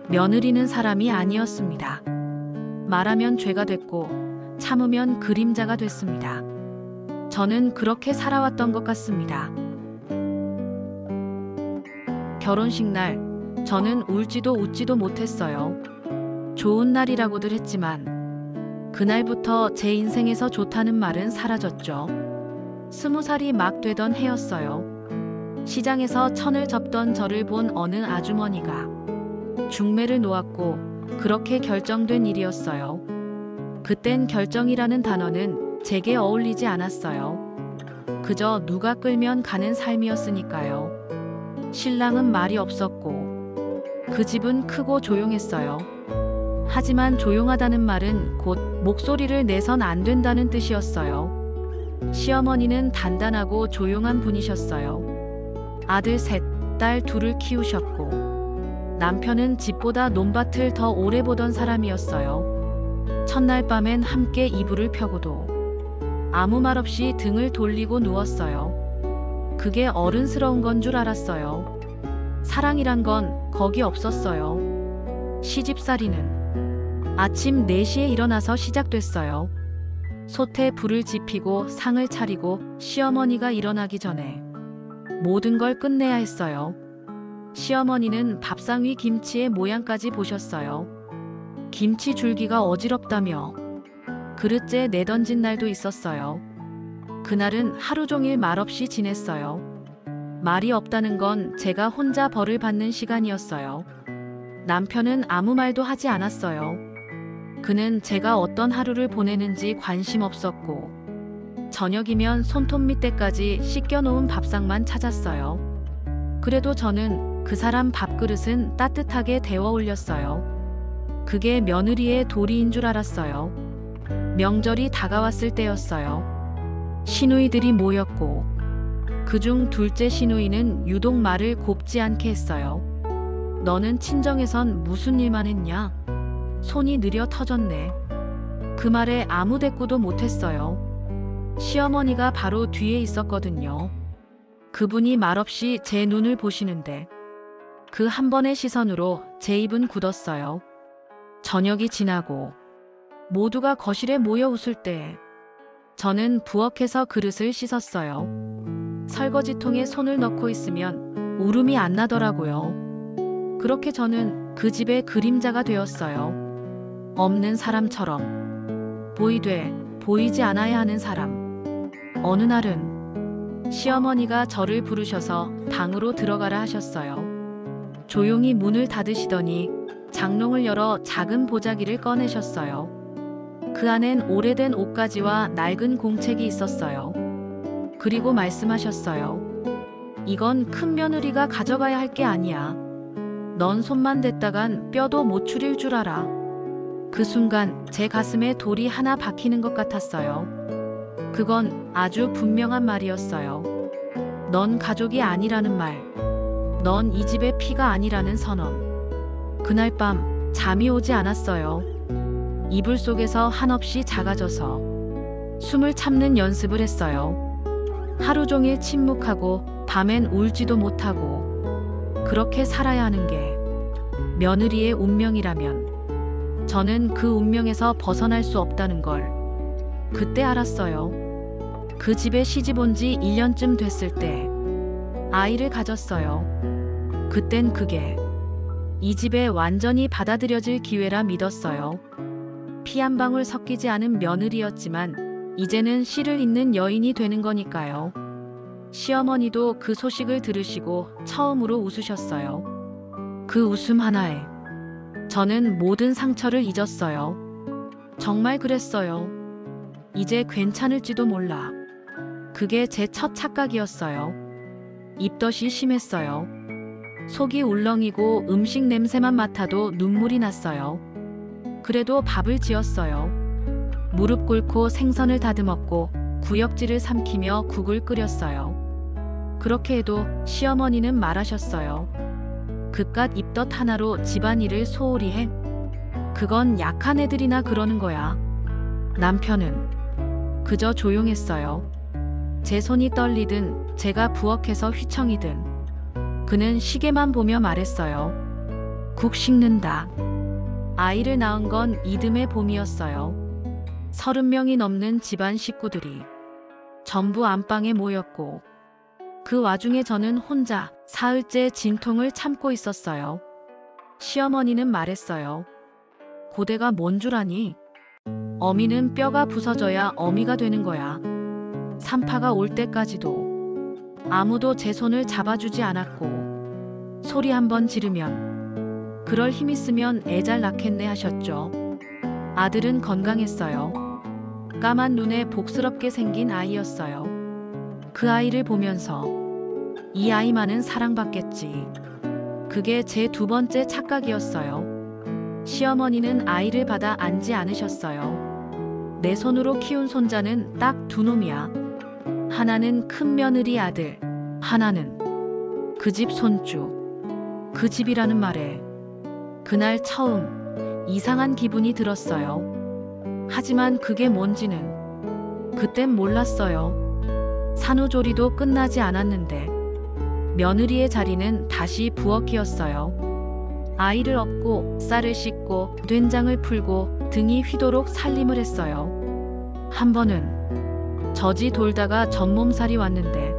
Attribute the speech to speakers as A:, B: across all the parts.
A: 며느리는 사람이 아니었습니다. 말하면 죄가 됐고 참으면 그림자가 됐습니다. 저는 그렇게 살아왔던 것 같습니다. 결혼식 날 저는 울지도 웃지도 못했어요. 좋은 날이라고들 했지만 그날부터 제 인생에서 좋다는 말은 사라졌죠. 20살이 막 되던 해였어요. 시장에서 천을 접던 저를 본 어느 아주머니가 중매를 놓았고 그렇게 결정된 일이었어요. 그땐 결정이라는 단어는 제게 어울리지 않았어요. 그저 누가 끌면 가는 삶이었으니까요. 신랑은 말이 없었고 그 집은 크고 조용했어요. 하지만 조용하다는 말은 곧 목소리를 내선 안 된다는 뜻이었어요. 시어머니는 단단하고 조용한 분이셨어요. 아들 셋, 딸 둘을 키우셨고 남편은 집보다 논밭을 더 오래 보던 사람이었어요. 첫날 밤엔 함께 이불을 펴고도 아무 말 없이 등을 돌리고 누웠어요. 그게 어른스러운 건 줄 알았어요. 사랑이란 건 거기 없었어요. 시집살이는 아침 4시에 일어나서 시작됐어요. 솥에 불을 지피고 상을 차리고 시어머니가 일어나기 전에 모든 걸 끝내야 했어요. 시어머니는 밥상 위 김치의 모양까지 보셨어요. 김치 줄기가 어지럽다며 그릇째 내던진 날도 있었어요. 그날은 하루 종일 말없이 지냈어요. 말이 없다는 건 제가 혼자 벌을 받는 시간이었어요. 남편은 아무 말도 하지 않았어요. 그는 제가 어떤 하루를 보내는지 관심 없었고 저녁이면 손톱 밑에까지 씻겨놓은 밥상만 찾았어요. 그래도 저는 그 사람 밥그릇은 따뜻하게 데워 올렸어요. 그게 며느리의 도리인 줄 알았어요. 명절이 다가왔을 때였어요. 시누이들이 모였고 그중 둘째 시누이는 유독 말을 곱지 않게 했어요. 너는 친정에선 무슨 일만 했냐? 손이 느려 터졌네. 그 말에 아무 대꾸도 못했어요. 시어머니가 바로 뒤에 있었거든요. 그분이 말없이 제 눈을 보시는데 그 한 번의 시선으로 제 입은 굳었어요. 저녁이 지나고 모두가 거실에 모여 웃을 때 저는 부엌에서 그릇을 씻었어요. 설거지통에 손을 넣고 있으면 울음이 안 나더라고요. 그렇게 저는 그 집의 그림자가 되었어요. 없는 사람처럼 보이되 보이지 않아야 하는 사람. 어느 날은 시어머니가 저를 부르셔서 방으로 들어가라 하셨어요. 조용히 문을 닫으시더니 장롱을 열어 작은 보자기를 꺼내셨어요. 그 안엔 오래된 옷가지와 낡은 공책이 있었어요. 그리고 말씀하셨어요. 이건 큰 며느리가 가져가야 할 게 아니야. 넌 손만 댔다간 뼈도 못 추릴 줄 알아. 그 순간 제 가슴에 돌이 하나 박히는 것 같았어요. 그건 아주 분명한 말이었어요. 넌 가족이 아니라는 말. 넌 이 집의 피가 아니라는 선언. 그날 밤 잠이 오지 않았어요. 이불 속에서 한없이 작아져서 숨을 참는 연습을 했어요. 하루 종일 침묵하고 밤엔 울지도 못하고 그렇게 살아야 하는 게 며느리의 운명이라면 저는 그 운명에서 벗어날 수 없다는 걸 그때 알았어요. 그 집에 시집 온 지 1년쯤 됐을 때 아이를 가졌어요. 그땐 그게 이 집에 완전히 받아들여질 기회라 믿었어요. 피 한 방울 섞이지 않은 며느리였지만 이제는 씨를 잇는 여인이 되는 거니까요. 시어머니도 그 소식을 들으시고 처음으로 웃으셨어요. 그 웃음 하나에 저는 모든 상처를 잊었어요. 정말 그랬어요. 이제 괜찮을지도 몰라. 그게 제 첫 착각이었어요. 입덧이 심했어요. 속이 울렁이고 음식 냄새만 맡아도 눈물이 났어요. 그래도 밥을 지었어요. 무릎 꿇고 생선을 다듬었고 구역질을 삼키며 국을 끓였어요. 그렇게 해도 시어머니는 말하셨어요. 그깟 입덧 하나로 집안일을 소홀히 해? 그건 약한 애들이나 그러는 거야. 남편은 그저 조용했어요. 제 손이 떨리든 제가 부엌에서 휘청이든 그는 시계만 보며 말했어요. 국 식는다. 아이를 낳은 건 이듬해 봄이었어요. 30명이 넘는 집안 식구들이 전부 안방에 모였고 그 와중에 저는 혼자 사흘째 진통을 참고 있었어요. 시어머니는 말했어요. 고대가 뭔 줄 아니? 어미는 뼈가 부서져야 어미가 되는 거야. 산파가 올 때까지도 아무도 제 손을 잡아주지 않았고 소리 한번 지르면 그럴 힘 있으면 애 잘 낳겠네 하셨죠. 아들은 건강했어요. 까만 눈에 복스럽게 생긴 아이였어요. 그 아이를 보면서 이 아이만은 사랑받겠지. 그게 제 두 번째 착각이었어요. 시어머니는 아이를 받아 안지 않으셨어요. 내 손으로 키운 손자는 딱 두 놈이야. 하나는 큰 며느리 아들, 하나는 그 집 손주. 그 집이라는 말에 그날 처음 이상한 기분이 들었어요. 하지만 그게 뭔지는 그땐 몰랐어요. 산후조리도 끝나지 않았는데 며느리의 자리는 다시 부엌이었어요. 아이를 업고 쌀을 씻고 된장을 풀고 등이 휘도록 살림을 했어요. 한 번은 젖이 돌다가 전몸살이 왔는데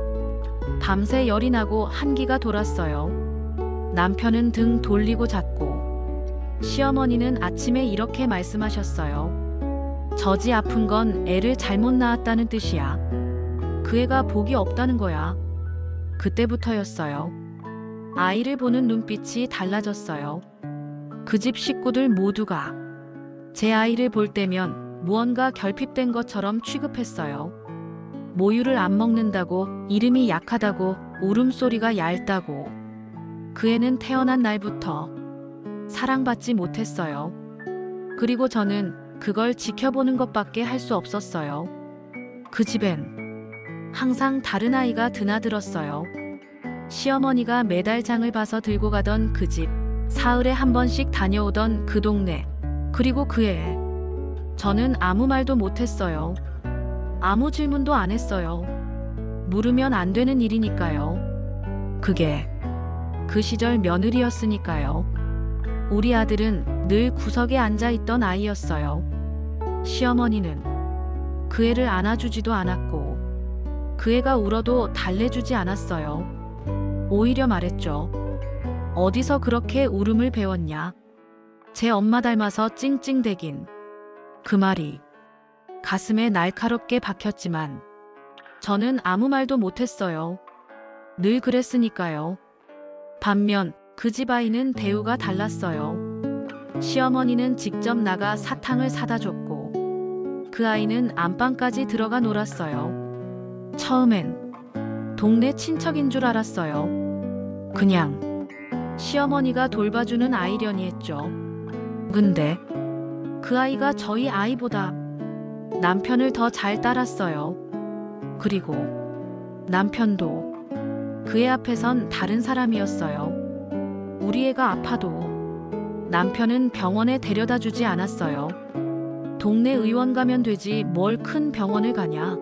A: 밤새 열이 나고 한기가 돌았어요. 남편은 등 돌리고 잤고 시어머니는 아침에 이렇게 말씀하셨어요. 젖이 아픈 건 애를 잘못 낳았다는 뜻이야. 그 애가 복이 없다는 거야. 그때부터였어요. 아이를 보는 눈빛이 달라졌어요. 그 집 식구들 모두가 제 아이를 볼 때면 무언가 결핍된 것처럼 취급했어요. 모유를 안 먹는다고, 이름이 약하다고, 울음소리가 얇다고. 그 애는 태어난 날부터 사랑받지 못했어요. 그리고 저는 그걸 지켜보는 것밖에 할 수 없었어요. 그 집엔 항상 다른 아이가 드나들었어요. 시어머니가 매달 장을 봐서 들고 가던 그 집, 사흘에 한 번씩 다녀오던 그 동네, 그리고 그 애. 저는 아무 말도 못했어요. 아무 질문도 안 했어요. 물으면 안 되는 일이니까요. 그게 그 시절 며느리였으니까요. 우리 아들은 늘 구석에 앉아있던 아이였어요. 시어머니는 그 애를 안아주지도 않았고 그 애가 울어도 달래주지 않았어요. 오히려 말했죠. 어디서 그렇게 울음을 배웠냐. 제 엄마 닮아서 찡찡대긴. 그 말이 가슴에 날카롭게 박혔지만 저는 아무 말도 못했어요. 늘 그랬으니까요. 반면 그 집 아이는 대우가 달랐어요. 시어머니는 직접 나가 사탕을 사다 줬고 그 아이는 안방까지 들어가 놀았어요. 처음엔 동네 친척인 줄 알았어요. 그냥 시어머니가 돌봐주는 아이려니 했죠. 근데 그 아이가 저희 아이보다 남편을 더 잘 따랐어요. 그리고 남편도 그 애 앞에선 다른 사람이었어요. 우리 애가 아파도 남편은 병원에 데려다 주지 않았어요. 동네 의원 가면 되지 뭘 큰 병원을 가냐.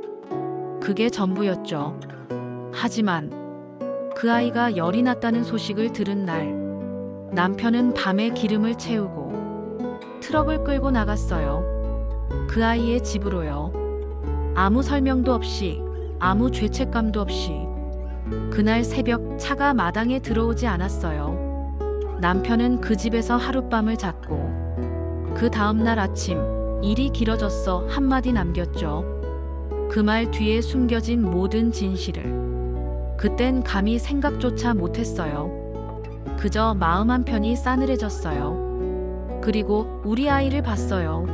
A: 그게 전부였죠. 하지만 그 아이가 열이 났다는 소식을 들은 날 남편은 밤에 기름을 채우고 트럭을 끌고 나갔어요. 그 아이의 집으로요. 아무 설명도 없이, 아무 죄책감도 없이. 그날 새벽 차가 마당에 들어오지 않았어요. 남편은 그 집에서 하룻밤을 잤고 그 다음날 아침 일이 길어졌어 한마디 남겼죠. 그 말 뒤에 숨겨진 모든 진실을 그땐 감히 생각조차 못했어요. 그저 마음 한편이 싸늘해졌어요. 그리고 우리 아이를 봤어요.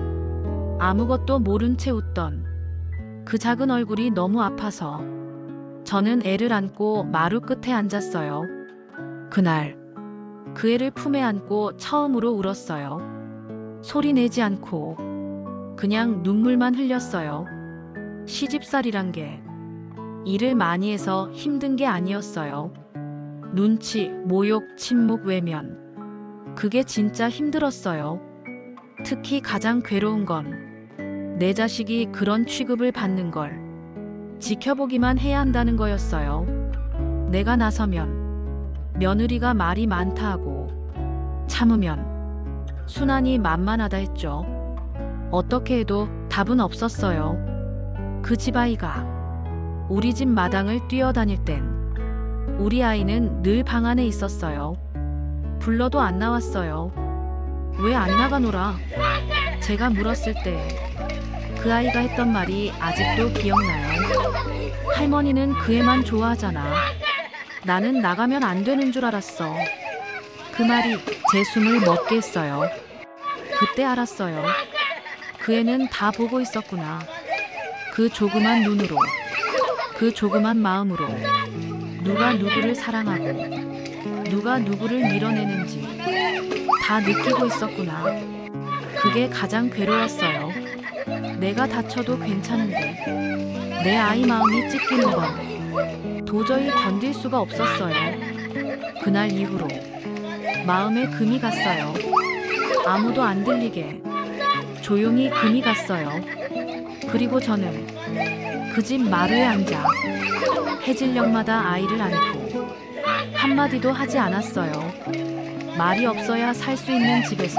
A: 아무것도 모른 채 웃던 그 작은 얼굴이 너무 아파서 저는 애를 안고 마루 끝에 앉았어요. 그날 그 애를 품에 안고 처음으로 울었어요. 소리 내지 않고 그냥 눈물만 흘렸어요. 시집살이란 게 일을 많이 해서 힘든 게 아니었어요. 눈치, 모욕, 침묵, 외면. 그게 진짜 힘들었어요. 특히 가장 괴로운 건 내 자식이 그런 취급을 받는 걸 지켜보기만 해야 한다는 거였어요. 내가 나서면 며느리가 말이 많다 하고 참으면 순환이 만만하다 했죠. 어떻게 해도 답은 없었어요. 그 집 아이가 우리 집 마당을 뛰어다닐 땐 우리 아이는 늘 방 안에 있었어요. 불러도 안 나왔어요. 왜 안 나가 놀아? 제가 물었을 때 그 아이가 했던 말이 아직도 기억나요. 할머니는 그 애만 좋아하잖아. 나는 나가면 안 되는 줄 알았어. 그 말이 제 숨을 먹게 했어요. 그때 알았어요. 그 애는 다 보고 있었구나. 그 조그만 눈으로, 그 조그만 마음으로 누가 누구를 사랑하고 누가 누구를 밀어내는지 다 느끼고 있었구나. 그게 가장 괴로웠어요. 내가 다쳐도 괜찮은데 내 아이 마음이 찢기는 건 도저히 견딜 수가 없었어요. 그날 이후로 마음에 금이 갔어요. 아무도 안 들리게 조용히 금이 갔어요. 그리고 저는 그 집 마루에 앉아 해질녘마다 아이를 안고 한마디도 하지 않았어요. 말이 없어야 살 수 있는 집에서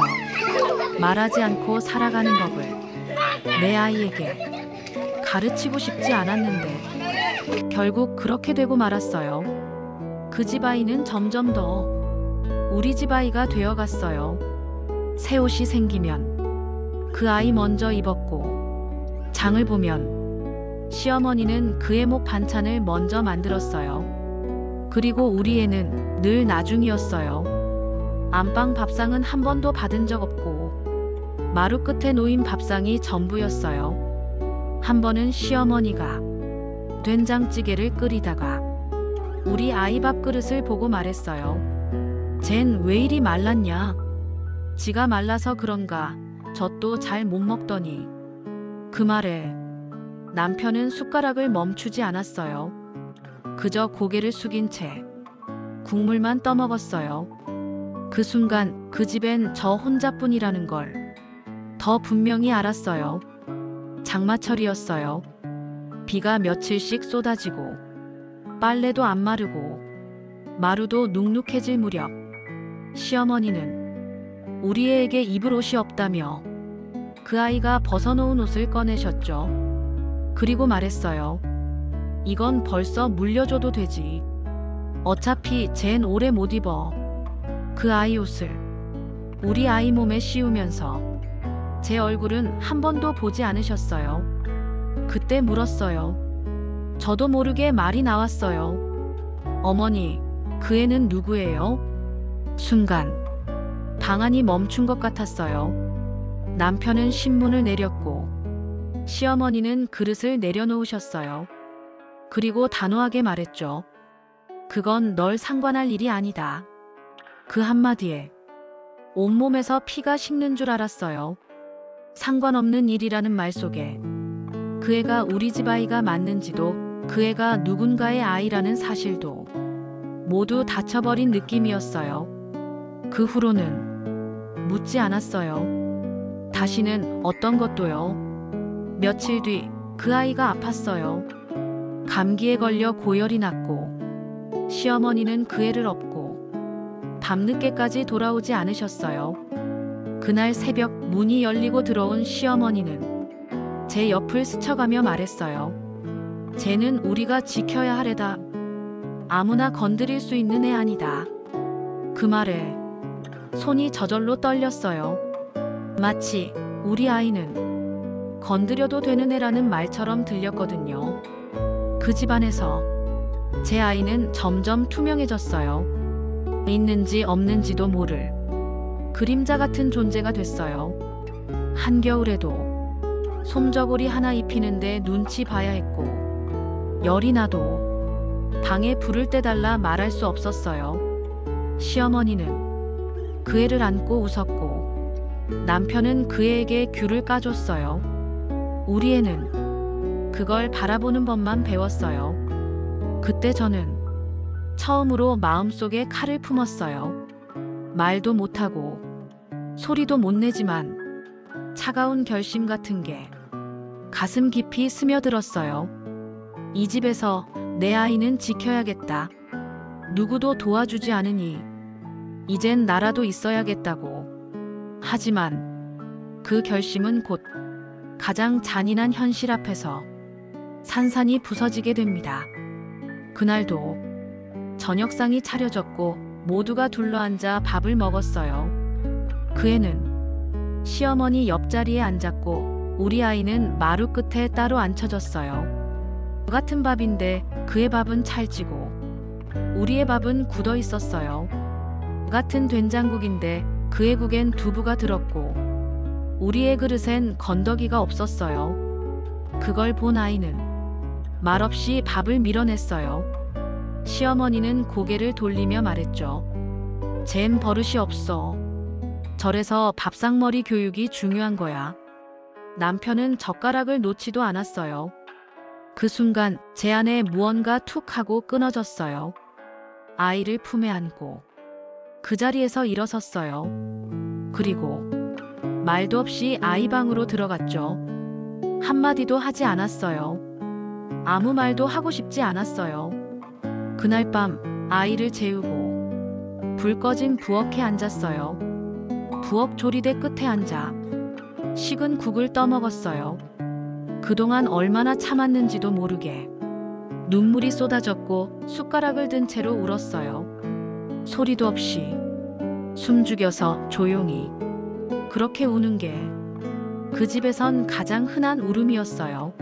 A: 말하지 않고 살아가는 법을 내 아이에게 가르치고 싶지 않았는데 결국 그렇게 되고 말았어요. 그 집 아이는 점점 더 우리 집 아이가 되어갔어요. 새 옷이 생기면 그 아이 먼저 입었고 장을 보면 시어머니는 그의 목 반찬을 먼저 만들었어요. 그리고 우리 애는 늘 나중이었어요. 안방 밥상은 한 번도 받은 적 없고 마루 끝에 놓인 밥상이 전부였어요. 한 번은 시어머니가 된장찌개를 끓이다가 우리 아이 밥그릇을 보고 말했어요. 쟨 왜 이리 말랐냐? 지가 말라서 그런가 젖도 잘 못 먹더니. 그 말에 남편은 숟가락을 멈추지 않았어요. 그저 고개를 숙인 채 국물만 떠먹었어요. 그 순간 그 집엔 저 혼자뿐이라는 걸 더 분명히 알았어요. 장마철이었어요. 비가 며칠씩 쏟아지고 빨래도 안 마르고 마루도 눅눅해질 무렵 시어머니는 우리 애에게 입을 옷이 없다며 그 아이가 벗어놓은 옷을 꺼내셨죠. 그리고 말했어요. 이건 벌써 물려줘도 되지. 어차피 쟨 오래 못 입어. 그 아이 옷을 우리 아이 몸에 씌우면서 제 얼굴은 한 번도 보지 않으셨어요. 그때 물었어요. 저도 모르게 말이 나왔어요. 어머니, 그 애는 누구예요? 순간 방안이 멈춘 것 같았어요. 남편은 신문을 내렸고 시어머니는 그릇을 내려놓으셨어요. 그리고 단호하게 말했죠. 그건 널 상관할 일이 아니다. 그 한마디에 온몸에서 피가 식는 줄 알았어요. 상관없는 일이라는 말 속에 그 애가 우리 집 아이가 맞는지도 그 애가 누군가의 아이라는 사실도 모두 닫혀버린 느낌이었어요. 그 후로는 묻지 않았어요. 다시는 어떤 것도요. 며칠 뒤 그 아이가 아팠어요. 감기에 걸려 고열이 났고 시어머니는 그 애를 업고 밤늦게까지 돌아오지 않으셨어요. 그날 새벽 문이 열리고 들어온 시어머니는 제 옆을 스쳐가며 말했어요. 쟤는 우리가 지켜야 하래다. 아무나 건드릴 수 있는 애 아니다. 그 말에 손이 저절로 떨렸어요. 마치 우리 아이는 건드려도 되는 애라는 말처럼 들렸거든요. 그 집안에서 제 아이는 점점 투명해졌어요. 있는지 없는지도 모를 그림자 같은 존재가 됐어요. 한겨울에도 솜저고리 하나 입히는데 눈치 봐야 했고 열이 나도 방에 불을 떼달라 말할 수 없었어요. 시어머니는 그 애를 안고 웃었고 남편은 그 애에게 귤을 까줬어요. 우리 애는 그걸 바라보는 법만 배웠어요. 그때 저는 처음으로 마음속에 칼을 품었어요. 말도 못하고 소리도 못 내지만 차가운 결심 같은 게 가슴 깊이 스며들었어요. 이 집에서 내 아이는 지켜야겠다. 누구도 도와주지 않으니 이젠 나라도 있어야겠다고. 하지만 그 결심은 곧 가장 잔인한 현실 앞에서 산산이 부서지게 됩니다. 그날도 저녁상이 차려졌고 모두가 둘러앉아 밥을 먹었어요. 그 애는 시어머니 옆자리에 앉았고 우리 아이는 마루 끝에 따로 앉혀졌어요. 같은 밥인데 그의 밥은 찰지고 우리의 밥은 굳어 있었어요. 같은 된장국인데 그의 국엔 두부가 들었고 우리의 그릇엔 건더기가 없었어요. 그걸 본 아이는 말없이 밥을 밀어냈어요. 시어머니는 고개를 돌리며 말했죠. 쟨 버릇이 없어. 절에서 밥상머리 교육이 중요한 거야. 남편은 젓가락을 놓지도 않았어요. 그 순간 제 안에 무언가 툭 하고 끊어졌어요. 아이를 품에 안고 그 자리에서 일어섰어요. 그리고 말도 없이 아이 방으로 들어갔죠. 한마디도 하지 않았어요. 아무 말도 하고 싶지 않았어요. 그날 밤 아이를 재우고 불 꺼진 부엌에 앉았어요. 부엌 조리대 끝에 앉아 식은 국을 떠먹었어요. 그동안 얼마나 참았는지도 모르게 눈물이 쏟아졌고 숟가락을 든 채로 울었어요. 소리도 없이 숨죽여서 조용히. 그렇게 우는 게 그 집에선 가장 흔한 울음이었어요.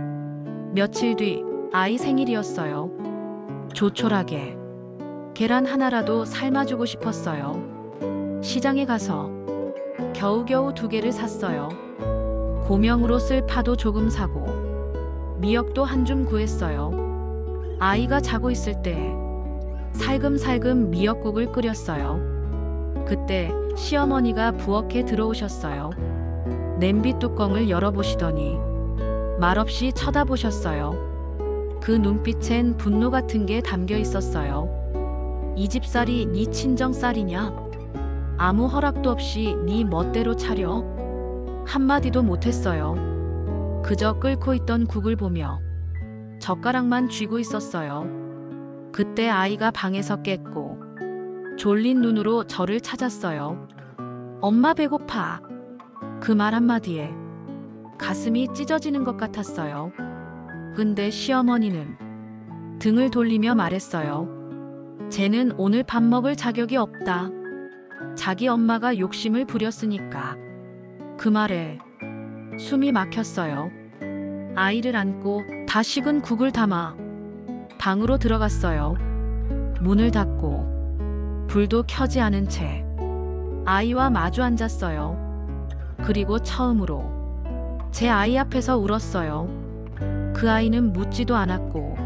A: 며칠 뒤 아이 생일이었어요. 조촐하게 계란 하나라도 삶아주고 싶었어요. 시장에 가서 겨우겨우 2개를 샀어요. 고명으로 쓸 파도 조금 사고 미역도 한 줌 구했어요. 아이가 자고 있을 때 살금살금 미역국을 끓였어요. 그때 시어머니가 부엌에 들어오셨어요. 냄비 뚜껑을 열어보시더니 말없이 쳐다보셨어요. 그 눈빛엔 분노 같은 게 담겨 있었어요. 이 집 쌀이 네 친정 쌀이냐? 아무 허락도 없이 네 멋대로 차려? 한마디도 못했어요. 그저 끓고 있던 국을 보며 젓가락만 쥐고 있었어요. 그때 아이가 방에서 깼고 졸린 눈으로 저를 찾았어요. 엄마 배고파. 그 말 한마디에 가슴이 찢어지는 것 같았어요. 근데 시어머니는 등을 돌리며 말했어요. 쟤는 오늘 밥 먹을 자격이 없다. 자기 엄마가 욕심을 부렸으니까. 그 말에 숨이 막혔어요. 아이를 안고 다 식은 국을 담아 방으로 들어갔어요. 문을 닫고 불도 켜지 않은 채 아이와 마주 앉았어요. 그리고 처음으로 제 아이 앞에서 울었어요. 그 아이는 묻지도 않았고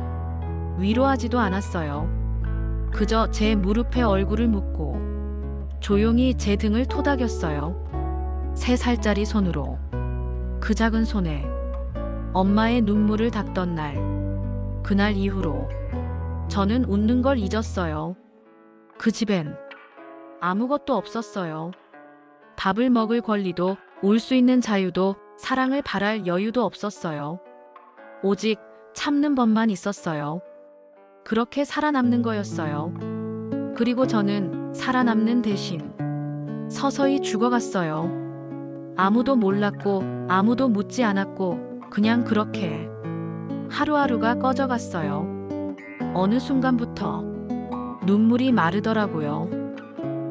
A: 위로하지도 않았어요. 그저 제 무릎에 얼굴을 묻고 조용히 제 등을 토닥였어요. 3살짜리 손으로. 그 작은 손에 엄마의 눈물을 닦던 날, 그날 이후로 저는 웃는 걸 잊었어요. 그 집엔 아무것도 없었어요. 밥을 먹을 권리도, 울 수 있는 자유도, 사랑을 바랄 여유도 없었어요. 오직 참는 법만 있었어요. 그렇게 살아남는 거였어요. 그리고 저는 살아남는 대신 서서히 죽어갔어요. 아무도 몰랐고 아무도 묻지 않았고 그냥 그렇게 하루하루가 꺼져갔어요. 어느 순간부터 눈물이 마르더라고요.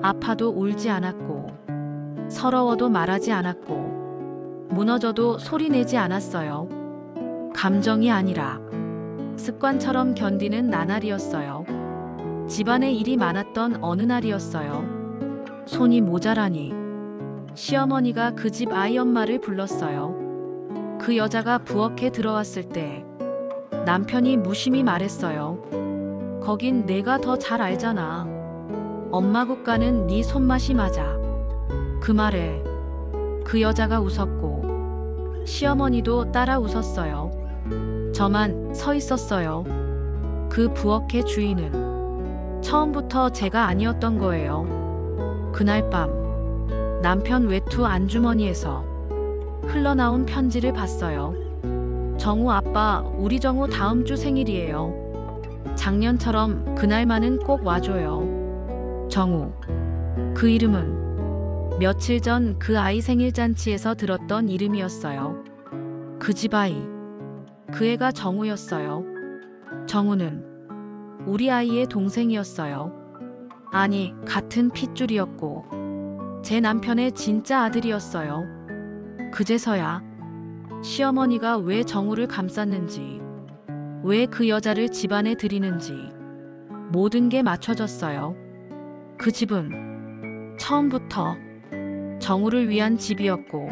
A: 아파도 울지 않았고 서러워도 말하지 않았고 무너져도 소리내지 않았어요. 감정이 아니라 습관처럼 견디는 나날이었어요. 집안에 일이 많았던 어느 날이었어요. 손이 모자라니 시어머니가 그 집 아이 엄마를 불렀어요. 그 여자가 부엌에 들어왔을 때 남편이 무심히 말했어요. 거긴 내가 더 잘 알잖아. 엄마 국가는 네 손맛이 맞아. 그 말에 그 여자가 웃었고 시어머니도 따라 웃었어요. 저만 서 있었어요. 그 부엌의 주인은 처음부터 제가 아니었던 거예요. 그날 밤 남편 외투 안주머니에서 흘러나온 편지를 봤어요. 정우 아빠, 우리 정우 다음 주 생일이에요. 작년처럼 그날만은 꼭 와줘요. 정우. 그 이름은 며칠 전 그 아이 생일잔치에서 들었던 이름이었어요. 그 집 아이. 그 애가 정우였어요. 정우는 우리 아이의 동생이었어요. 아니, 같은 핏줄이었고 제 남편의 진짜 아들이었어요. 그제서야 시어머니가 왜 정우를 감쌌는지, 왜 그 여자를 집안에 들이는지 모든 게 맞춰졌어요. 그 집은 처음부터 정우를 위한 집이었고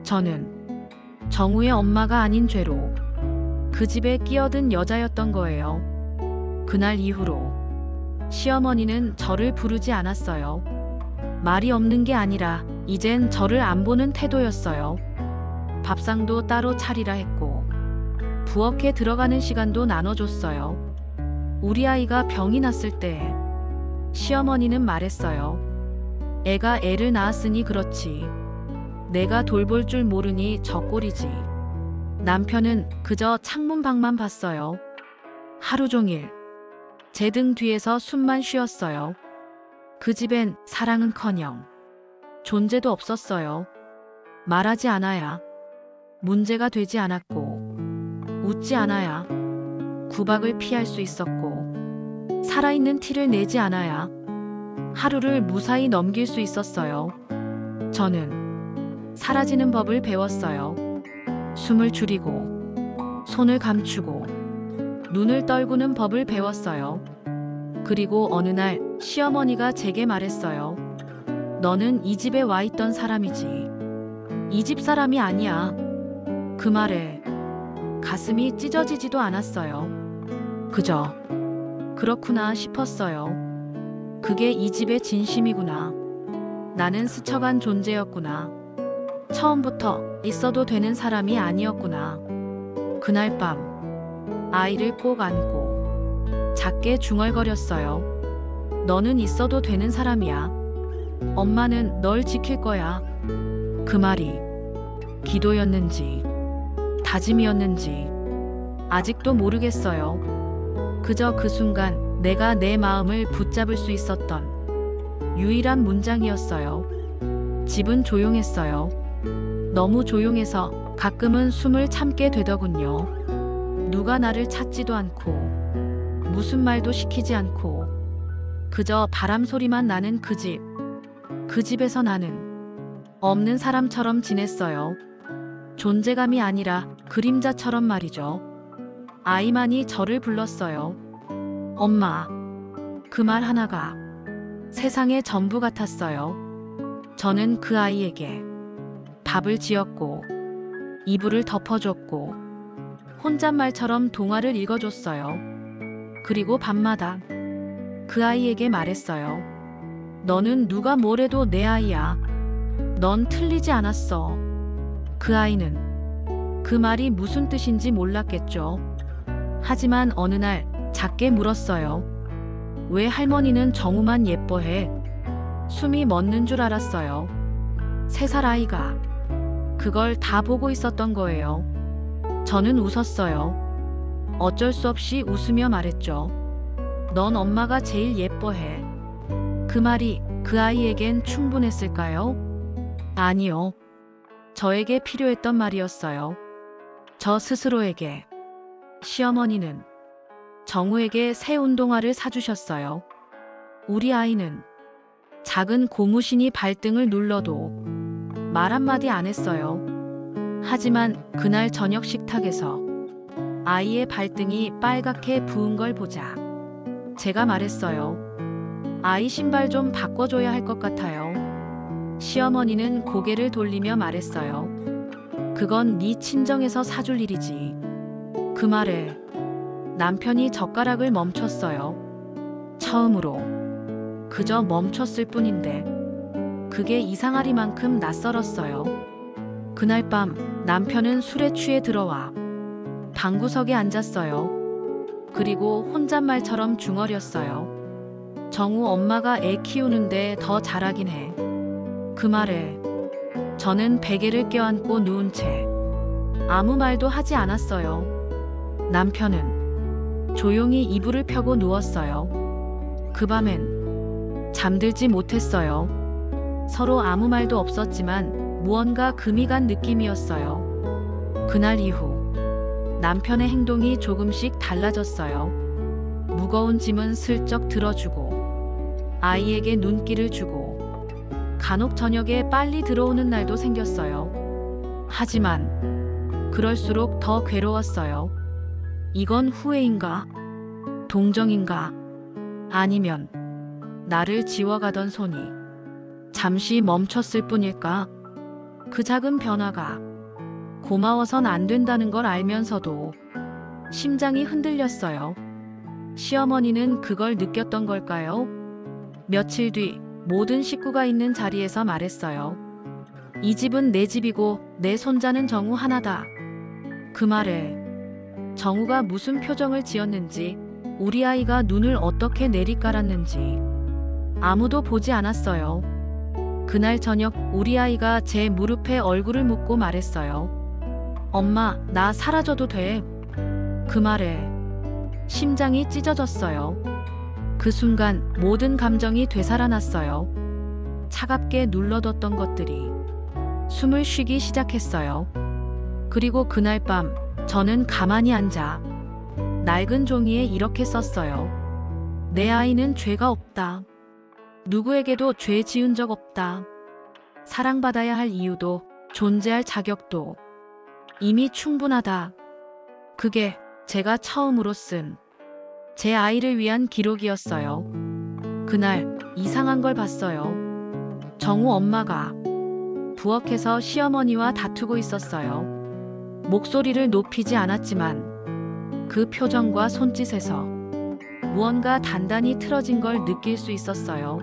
A: 저는 정우의 엄마가 아닌 죄로 그 집에 끼어든 여자였던 거예요. 그날 이후로 시어머니는 저를 부르지 않았어요. 말이 없는 게 아니라 이젠 저를 안 보는 태도였어요. 밥상도 따로 차리라 했고 부엌에 들어가는 시간도 나눠줬어요. 우리 아이가 병이 났을 때 시어머니는 말했어요. 애가 애를 낳았으니 그렇지. 내가 돌볼 줄 모르니 저 꼴이지. 남편은 그저 창문 밖만 봤어요. 하루 종일 제 등 뒤에서 숨만 쉬었어요. 그 집엔 사랑은커녕 존재도 없었어요. 말하지 않아야 문제가 되지 않았고 웃지 않아야 구박을 피할 수 있었고 살아있는 티를 내지 않아야 하루를 무사히 넘길 수 있었어요. 저는 사라지는 법을 배웠어요. 숨을 줄이고 손을 감추고 눈을 떨구는 법을 배웠어요. 그리고 어느 날 시어머니가 제게 말했어요. 너는 이 집에 와 있던 사람이지. 이 집 사람이 아니야. 그 말에 가슴이 찢어지지도 않았어요. 그저 그렇구나 싶었어요. 그게 이 집의 진심이구나. 나는 스쳐간 존재였구나. 처음부터 있어도 되는 사람이 아니었구나. 그날 밤 아이를 꼭 안고 작게 중얼거렸어요. 너는 있어도 되는 사람이야. 엄마는 널 지킬 거야. 그 말이 기도였는지 다짐이었는지 아직도 모르겠어요. 그저 그 순간 내가 내 마음을 붙잡을 수 있었던 유일한 문장이었어요. 집은 조용했어요. 너무 조용해서 가끔은 숨을 참게 되더군요. 누가 나를 찾지도 않고 무슨 말도 시키지 않고 그저 바람 소리만 나는 그 집. 그 집에서 나는 없는 사람처럼 지냈어요. 존재감이 아니라 그림자처럼 말이죠. 아이만이 저를 불렀어요. 엄마. 그 말 하나가 세상의 전부 같았어요. 저는 그 아이에게 밥을 지었고 이불을 덮어줬고 혼잣말처럼 동화를 읽어줬어요. 그리고 밤마다 그 아이에게 말했어요. 너는 누가 뭐래도 내 아이야. 넌 틀리지 않았어. 그 아이는 그 말이 무슨 뜻인지 몰랐겠죠. 하지만 어느 날 작게 물었어요. 왜 할머니는 정우만 예뻐해? 숨이 멎는 줄 알았어요. 3살 아이가 그걸 다 보고 있었던 거예요. 저는 웃었어요. 어쩔 수 없이 웃으며 말했죠. 넌 엄마가 제일 예뻐해. 그 말이 그 아이에겐 충분했을까요? 아니요. 저에게 필요했던 말이었어요. 저 스스로에게. 시어머니는 정우에게 새 운동화를 사주셨어요. 우리 아이는 작은 고무신이 발등을 눌러도 말 한마디 안 했어요. 하지만 그날 저녁 식탁에서 아이의 발등이 빨갛게 부은 걸 보자 제가 말했어요. 아이 신발 좀 바꿔줘야 할 것 같아요. 시어머니는 고개를 돌리며 말했어요. 그건 네 친정에서 사줄 일이지. 그 말에 남편이 젓가락을 멈췄어요. 처음으로 그저 멈췄을 뿐인데 그게 이상하리만큼 낯설었어요. 그날 밤 남편은 술에 취해 들어와 방구석에 앉았어요. 그리고 혼잣말처럼 중얼였어요. 정우 엄마가 애 키우는데 더 잘하긴 해. 그 말에 저는 베개를 껴안고 누운 채 아무 말도 하지 않았어요. 남편은 조용히 이불을 펴고 누웠어요. 그 밤엔 잠들지 못했어요. 서로 아무 말도 없었지만 무언가 금이 간 느낌이었어요. 그날 이후 남편의 행동이 조금씩 달라졌어요. 무거운 짐은 슬쩍 들어주고 아이에게 눈길을 주고 간혹 저녁에 빨리 들어오는 날도 생겼어요. 하지만 그럴수록 더 괴로웠어요. 이건 후회인가? 동정인가? 아니면 나를 지워가던 손이 잠시 멈췄을 뿐일까? 그 작은 변화가 고마워선 안 된다는 걸 알면서도 심장이 흔들렸어요. 시어머니는 그걸 느꼈던 걸까요? 며칠 뒤 모든 식구가 있는 자리에서 말했어요. 이 집은 내 집이고 내 손자는 정우 하나다. 그 말에 정우가 무슨 표정을 지었는지, 우리 아이가 눈을 어떻게 내리깔았는지 아무도 보지 않았어요. 그날 저녁 우리 아이가 제 무릎에 얼굴을 묻고 말했어요. 엄마, 나 사라져도 돼. 그 말에 심장이 찢어졌어요. 그 순간 모든 감정이 되살아났어요. 차갑게 눌러뒀던 것들이 숨을 쉬기 시작했어요. 그리고 그날 밤 저는 가만히 앉아 낡은 종이에 이렇게 썼어요. 내 아이는 죄가 없다. 누구에게도 죄 지은 적 없다. 사랑받아야 할 이유도 존재할 자격도 이미 충분하다. 그게 제가 처음으로 쓴 제 아이를 위한 기록이었어요. 그날 이상한 걸 봤어요. 정우 엄마가 부엌에서 시어머니와 다투고 있었어요. 목소리를 높이지 않았지만 그 표정과 손짓에서 무언가 단단히 틀어진 걸 느낄 수 있었어요.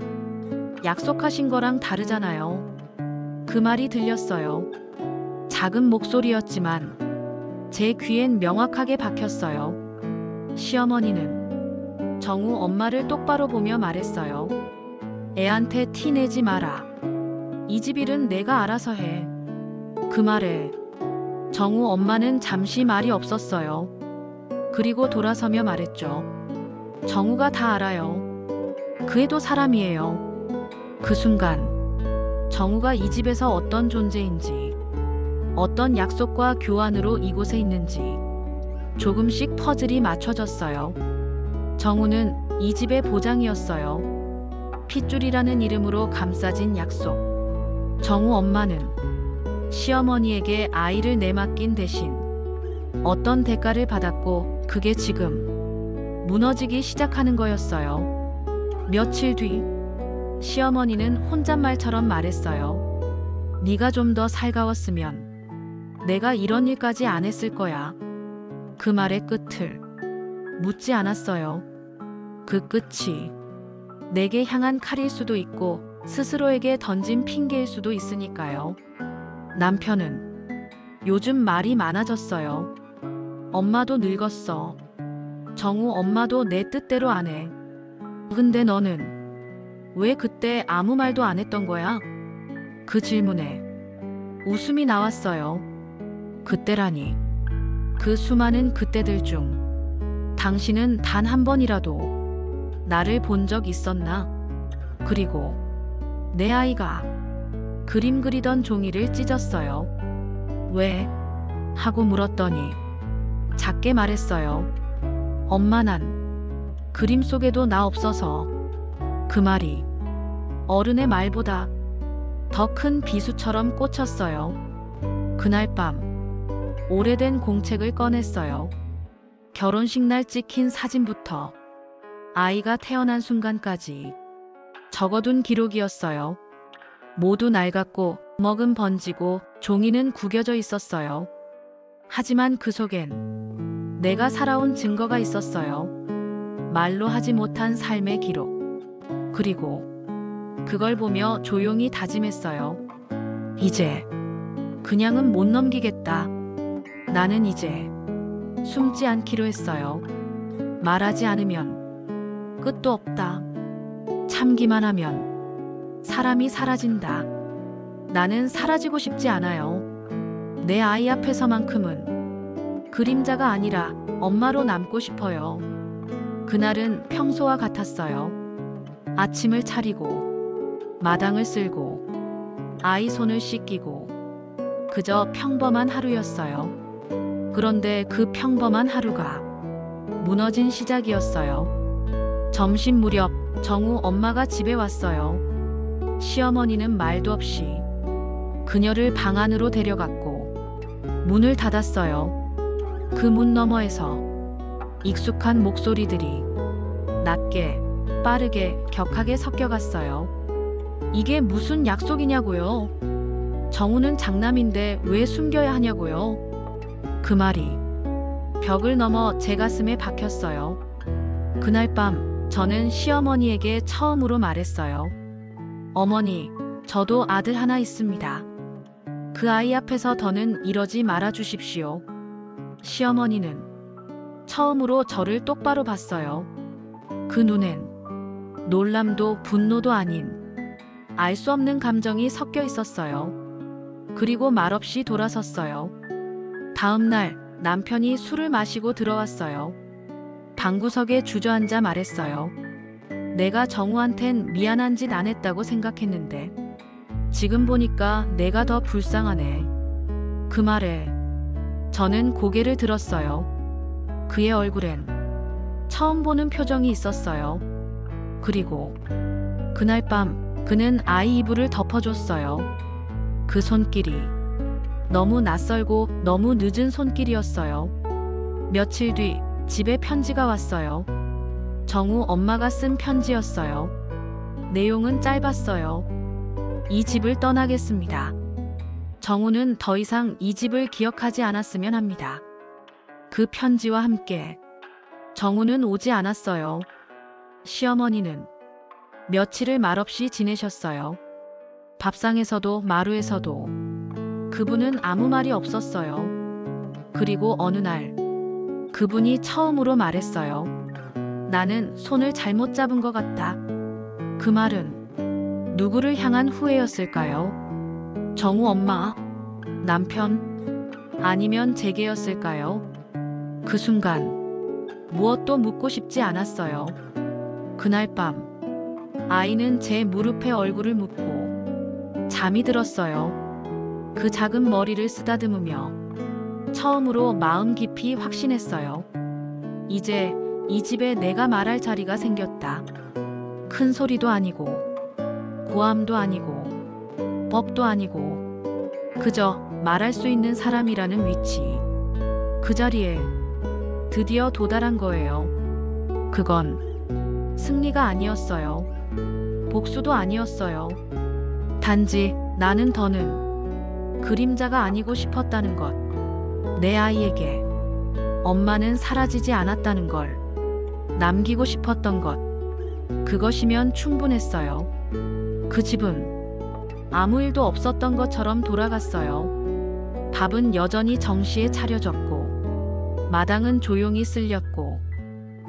A: 약속하신 거랑 다르잖아요. 그 말이 들렸어요. 작은 목소리였지만 제 귀엔 명확하게 박혔어요. 시어머니는 정우 엄마를 똑바로 보며 말했어요. 애한테 티 내지 마라. 이 집 일은 내가 알아서 해. 그 말에 정우 엄마는 잠시 말이 없었어요. 그리고 돌아서며 말했죠. 정우가 다 알아요. 그 애도 사람이에요. 그 순간 정우가 이 집에서 어떤 존재인지, 어떤 약속과 교환으로 이곳에 있는지 조금씩 퍼즐이 맞춰졌어요. 정우는 이 집의 보장이었어요. 핏줄이라는 이름으로 감싸진 약속. 정우 엄마는 시어머니에게 아이를 내맡긴 대신 어떤 대가를 받았고, 그게 지금 무너지기 시작하는 거였어요. 며칠 뒤 시어머니는 혼잣말처럼 말했어요. 네가 좀 더 살가웠으면 내가 이런 일까지 안 했을 거야. 그 말의 끝을 묻지 않았어요. 그 끝이 내게 향한 칼일 수도 있고 스스로에게 던진 핑계일 수도 있으니까요. 남편은 요즘 말이 많아졌어요. 엄마도 늙었어. 정우 엄마도 내 뜻대로 안 해. 근데 너는 왜 그때 아무 말도 안 했던 거야? 그 질문에 웃음이 나왔어요. 그때라니. 그 수많은 그때들 중 당신은 단 한 번이라도 나를 본 적 있었나? 그리고 내 아이가 그림 그리던 종이를 찢었어요. 왜? 하고 물었더니 작게 말했어요. 엄마, 난 그림 속에도 나 없어서. 그 말이 어른의 말보다 더 큰 비수처럼 꽂혔어요. 그날 밤 오래된 공책을 꺼냈어요. 결혼식 날 찍힌 사진부터 아이가 태어난 순간까지 적어둔 기록이었어요. 모두 낡았고 먹은 번지고 종이는 구겨져 있었어요. 하지만 그 속엔 내가 살아온 증거가 있었어요. 말로 하지 못한 삶의 기록. 그리고 그걸 보며 조용히 다짐했어요. 이제 그냥은 못 넘기겠다. 나는 이제 숨지 않기로 했어요. 말하지 않으면 끝도 없다. 참기만 하면 사람이 사라진다. 나는 사라지고 싶지 않아요. 내 아이 앞에서만큼은 그림자가 아니라 엄마로 남고 싶어요. 그날은 평소와 같았어요. 아침을 차리고 마당을 쓸고 아이 손을 씻기고 그저 평범한 하루였어요. 그런데 그 평범한 하루가 무너진 시작이었어요. 점심 무렵 정우 엄마가 집에 왔어요. 시어머니는 말도 없이 그녀를 방 안으로 데려갔고 문을 닫았어요. 그 문 너머에서 익숙한 목소리들이 낮게, 빠르게, 격하게 섞여갔어요. 이게 무슨 약속이냐고요? 정우는 장남인데 왜 숨겨야 하냐고요? 그 말이 벽을 넘어 제 가슴에 박혔어요. 그날 밤 저는 시어머니에게 처음으로 말했어요. 어머니, 저도 아들 하나 있습니다. 그 아이 앞에서 더는 이러지 말아 주십시오. 시어머니는 처음으로 저를 똑바로 봤어요. 그 눈엔 놀람도 분노도 아닌 알 수 없는 감정이 섞여 있었어요. 그리고 말없이 돌아섰어요. 다음 날 남편이 술을 마시고 들어왔어요. 방구석에 주저앉아 말했어요. 내가 정우한텐 미안한 짓 안 했다고 생각했는데 지금 보니까 내가 더 불쌍하네. 그 말에 저는 고개를 들었어요. 그의 얼굴엔 처음 보는 표정이 있었어요. 그리고 그날 밤 그는 아이 이불을 덮어줬어요. 그 손길이 너무 낯설고 너무 늦은 손길이었어요. 며칠 뒤 집에 편지가 왔어요. 정우 엄마가 쓴 편지였어요. 내용은 짧았어요. 이 집을 떠나겠습니다. 정우는 더 이상 이 집을 기억하지 않았으면 합니다. 그 편지와 함께 정우는 오지 않았어요. 시어머니는 며칠을 말없이 지내셨어요. 밥상에서도 마루에서도 그분은 아무 말이 없었어요. 그리고 어느 날 그분이 처음으로 말했어요. 나는 손을 잘못 잡은 것 같다. 그 말은 누구를 향한 후회였을까요? 정우 엄마, 남편, 아니면 제게였을까요? 그 순간 무엇도 묻고 싶지 않았어요. 그날 밤 아이는 제 무릎에 얼굴을 묻고 잠이 들었어요. 그 작은 머리를 쓰다듬으며 처음으로 마음 깊이 확신했어요. 이제 이 집에 내가 말할 자리가 생겼다. 큰 소리도 아니고 고함도 아니고 법도 아니고 그저 말할 수 있는 사람이라는 위치. 그 자리에 드디어 도달한 거예요. 그건 승리가 아니었어요. 복수도 아니었어요. 단지 나는 더는 그림자가 아니고 싶었다는 것. 내 아이에게 엄마는 사라지지 않았다는 걸 남기고 싶었던 것. 그것이면 충분했어요. 그 집은 아무 일도 없었던 것처럼 돌아갔어요. 밥은 여전히 정시에 차려졌고 마당은 조용히 쓸렸고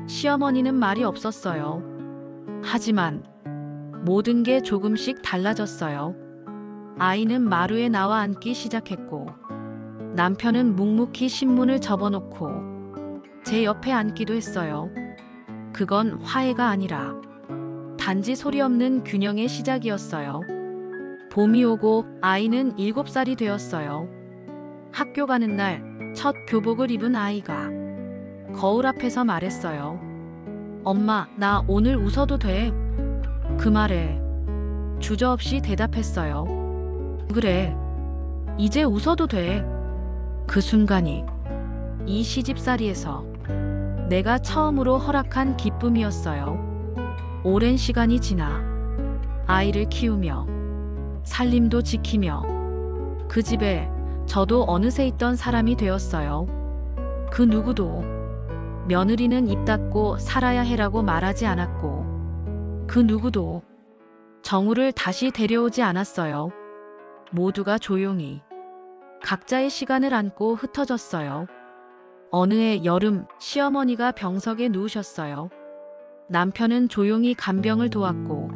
A: 시어머니는 말이 없었어요. 하지만 모든 게 조금씩 달라졌어요. 아이는 마루에 나와 앉기 시작했고 남편은 묵묵히 신문을 접어놓고 제 옆에 앉기도 했어요. 그건 화해가 아니라 단지 소리 없는 균형의 시작이었어요. 봄이 오고 아이는 7살이 되었어요. 학교 가는 날 첫 교복을 입은 아이가 거울 앞에서 말했어요. 엄마, 나 오늘 웃어도 돼? 그 말에 주저없이 대답했어요. 그래, 이제 웃어도 돼. 그 순간이 이 시집살이에서 내가 처음으로 허락한 기쁨이었어요. 오랜 시간이 지나 아이를 키우며 살림도 지키며 그 집에 저도 어느새 있던 사람이 되었어요. 그 누구도 며느리는 입 닫고 살아야 해라고 말하지 않았고 그 누구도 정우를 다시 데려오지 않았어요. 모두가 조용히 각자의 시간을 안고 흩어졌어요. 어느 해 여름 시어머니가 병석에 누우셨어요. 남편은 조용히 간병을 도왔고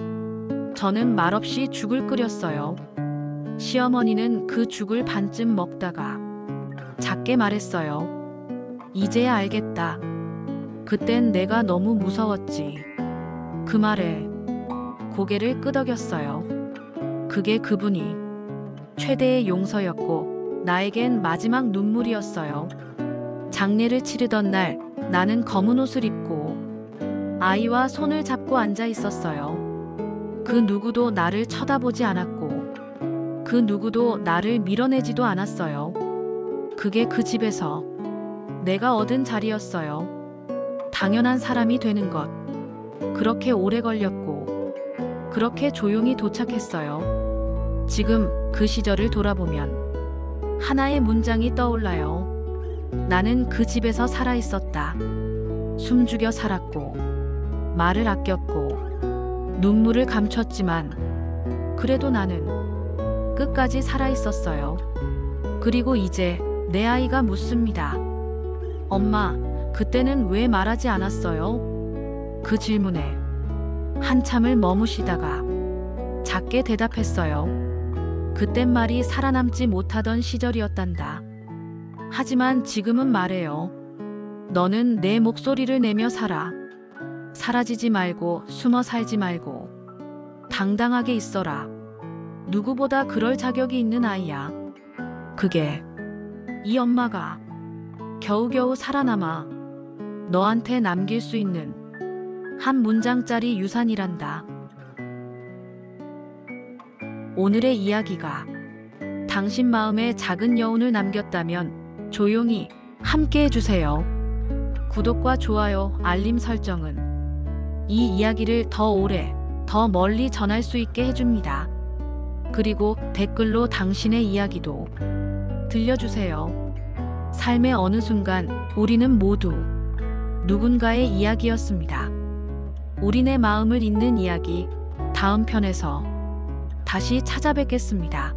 A: 저는 말없이 죽을 끓였어요. 시어머니는 그 죽을 반쯤 먹다가 작게 말했어요. 이제야 알겠다. 그땐 내가 너무 무서웠지. 그 말에 고개를 끄덕였어요. 그게 그분이 최대의 용서였고 나에겐 마지막 눈물이었어요. 장례를 치르던 날 나는 검은 옷을 입고 아이와 손을 잡고 앉아 있었어요. 그 누구도 나를 쳐다보지 않았고 그 누구도 나를 밀어내지도 않았어요. 그게 그 집에서 내가 얻은 자리였어요. 당연한 사람이 되는 것. 그렇게 오래 걸렸고 그렇게 조용히 도착했어요. 지금 그 시절을 돌아보면 하나의 문장이 떠올라요. 나는 그 집에서 살아 있었다. 숨죽여 살았고 말을 아꼈고 눈물을 감췄지만 그래도 나는 끝까지 살아 있었어요. 그리고 이제 내 아이가 묻습니다. 엄마, 그때는 왜 말하지 않았어요? 그 질문에 한참을 머무시다가 작게 대답했어요. 그땐 말이 살아남지 못하던 시절이었단다. 하지만 지금은 말해요. 너는 내 목소리를 내며 살아. 사라지지 말고 숨어 살지 말고 당당하게 있어라. 누구보다 그럴 자격이 있는 아이야. 그게 이 엄마가 겨우겨우 살아남아 너한테 남길 수 있는 한 문장짜리 유산이란다. 오늘의 이야기가 당신 마음에 작은 여운을 남겼다면 조용히 함께 해주세요. 구독과 좋아요, 알림 설정은 이 이야기를 더 오래, 더 멀리 전할 수 있게 해줍니다. 그리고 댓글로 당신의 이야기도 들려주세요. 삶의 어느 순간 우리는 모두 누군가의 이야기였습니다. 우리네 마음을 잇는 이야기, 다음 편에서 다시 찾아뵙겠습니다.